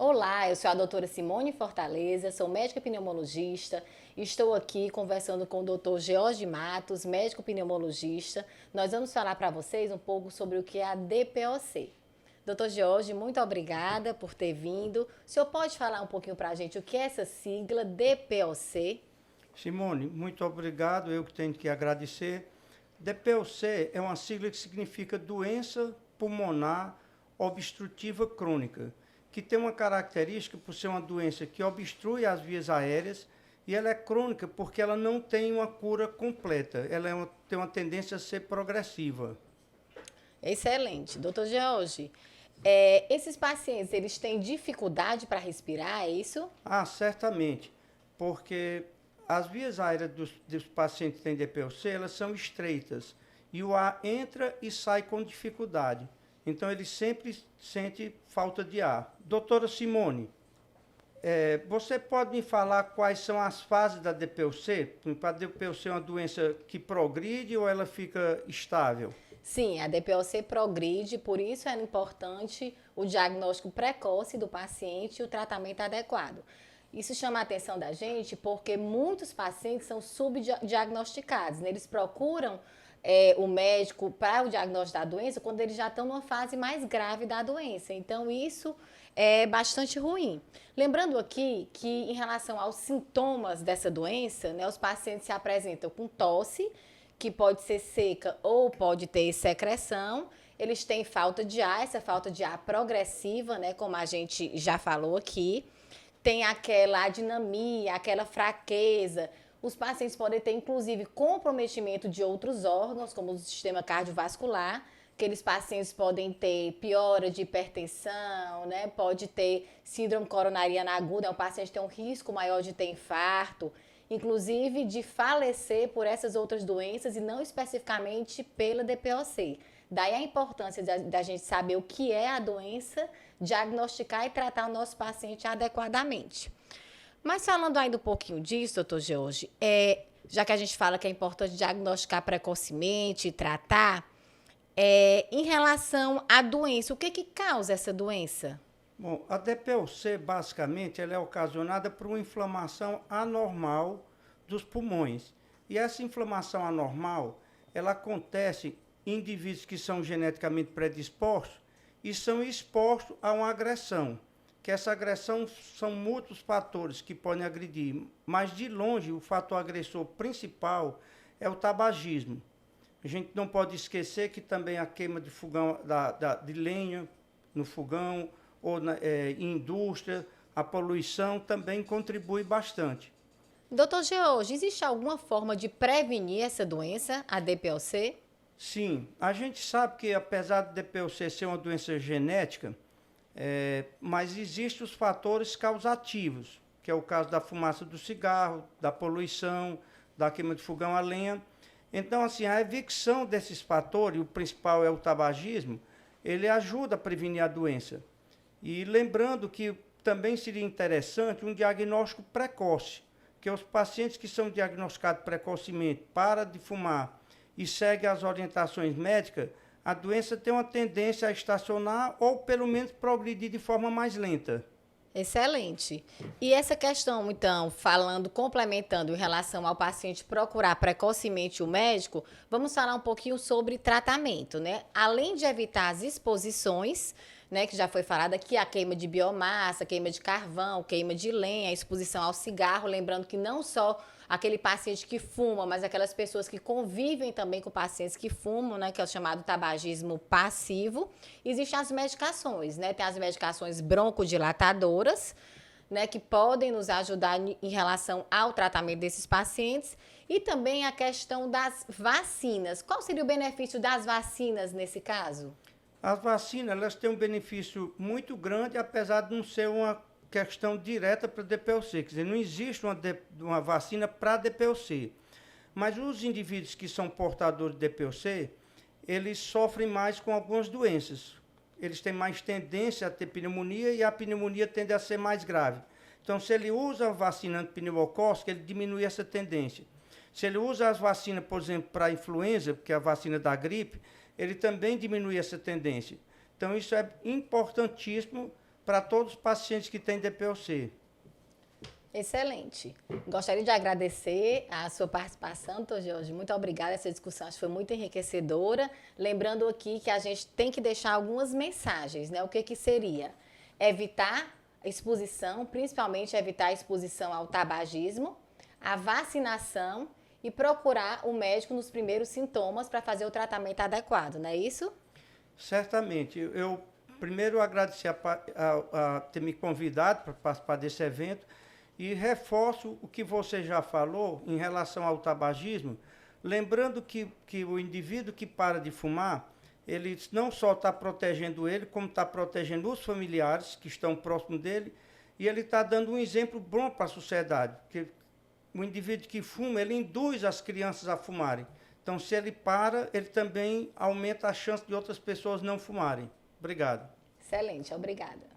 Olá, eu sou a doutora Simone Fortaleza, sou médica pneumologista. Estou aqui conversando com o doutor George Matos, médico pneumologista. Nós vamos falar para vocês um pouco sobre o que é a DPOC. Doutor George, muito obrigada por ter vindo. O senhor pode falar um pouquinho para a gente o que é essa sigla DPOC? Simone, muito obrigado. Eu que tenho que agradecer. DPOC é uma sigla que significa doença pulmonar obstrutiva crônica, que tem uma característica por ser uma doença que obstrui as vias aéreas e ela é crônica porque ela não tem uma cura completa. Tem uma tendência a ser progressiva. Excelente. Doutor George, esses pacientes, eles têm dificuldade para respirar, é isso? Certamente, porque as vias aéreas dos pacientes que têm DPOC, elas são estreitas e o ar entra e sai com dificuldade. Então, ele sempre sente falta de ar. Doutora Simone, você pode me falar quais são as fases da DPOC? A DPOC é uma doença que progride ou ela fica estável? Sim, a DPOC progride, por isso é importante o diagnóstico precoce do paciente e o tratamento adequado. Isso chama a atenção da gente porque muitos pacientes são subdiagnosticados, né? Eles procuram o médico para o diagnóstico da doença quando eles já estão numa fase mais grave da doença. Então, isso é bastante ruim. Lembrando aqui que, em relação aos sintomas dessa doença, né, os pacientes se apresentam com tosse, que pode ser seca ou pode ter secreção. Eles têm falta de ar, essa falta de ar progressiva, né, como a gente já falou aqui. Tem aquela adinamia, aquela fraqueza. Os pacientes podem ter, inclusive, comprometimento de outros órgãos, como o sistema cardiovascular. Aqueles pacientes podem ter piora de hipertensão, né? Pode ter síndrome coronariana aguda, o paciente tem um risco maior de ter infarto, inclusive de falecer por essas outras doenças e não especificamente pela DPOC. Daí a importância da gente saber o que é a doença, diagnosticar e tratar o nosso paciente adequadamente. Mas falando ainda um pouquinho disso, doutor George, já que a gente fala que é importante diagnosticar precocemente e tratar, em relação à doença, o que causa essa doença? Bom, a DPOC, basicamente, ela é ocasionada por uma inflamação anormal dos pulmões. E essa inflamação anormal, ela acontece em indivíduos que são geneticamente predispostos e são expostos a uma agressão. Que essa agressão são muitos fatores que podem agredir, mas de longe o fator agressor principal é o tabagismo. A gente não pode esquecer que também a queima de fogão de lenha no fogão ou em indústria, a poluição também contribui bastante. Doutor George, existe alguma forma de prevenir essa doença, a DPOC? Sim, a gente sabe que apesar de DPOC ser uma doença genética, mas existem os fatores causativos, que é o caso da fumaça do cigarro, da poluição, da queima de fogão a lenha. Então, assim, a evicção desses fatores, o principal é o tabagismo, ele ajuda a prevenir a doença. E lembrando que também seria interessante um diagnóstico precoce, que os pacientes que são diagnosticados precocemente param de fumar e seguem as orientações médicas, a doença tem uma tendência a estacionar ou pelo menos progredir de forma mais lenta. Excelente. E essa questão, então, complementando em relação ao paciente procurar precocemente o médico, vamos falar um pouquinho sobre tratamento, né? Além de evitar as exposições, né, que já foi falado aqui, a queima de biomassa, queima de carvão, queima de lenha, a exposição ao cigarro, lembrando que não só aquele paciente que fuma, mas aquelas pessoas que convivem também com pacientes que fumam, né, que é o chamado tabagismo passivo. Existem as medicações, né? Tem as medicações broncodilatadoras, né, que podem nos ajudar em relação ao tratamento desses pacientes, e também a questão das vacinas. Qual seria o benefício das vacinas nesse caso? As vacinas, elas têm um benefício muito grande, apesar de não ser uma questão direta para DPOC, quer dizer, não existe uma vacina para DPOC. Mas os indivíduos que são portadores de DPOC, eles sofrem mais com algumas doenças. Eles têm mais tendência a ter pneumonia e a pneumonia tende a ser mais grave. Então, se ele usa a vacina antipneumocócica, ele diminui essa tendência. Se ele usa as vacinas, por exemplo, para a influenza, que é a vacina da gripe, ele também diminui essa tendência. Então, isso é importantíssimo para todos os pacientes que têm DPOC. Excelente. Gostaria de agradecer a sua participação, doutor Jorge. Muito obrigada. Essa discussão acho que foi muito enriquecedora. Lembrando aqui que a gente tem que deixar algumas mensagens, né? O que que seria? Evitar a exposição, principalmente evitar a exposição ao tabagismo, a vacinação e procurar o médico nos primeiros sintomas para fazer o tratamento adequado, não é isso? Certamente. Eu primeiro agradecer a ter me convidado para participar desse evento. E reforço o que você já falou em relação ao tabagismo, lembrando que o indivíduo que para de fumar, ele não só está protegendo ele, como está protegendo os familiares que estão próximos dele, e ele está dando um exemplo bom para a sociedade, porque o indivíduo que fuma, ele induz as crianças a fumarem. Então, se ele para, ele também aumenta a chance de outras pessoas não fumarem. Obrigado. Excelente, obrigada.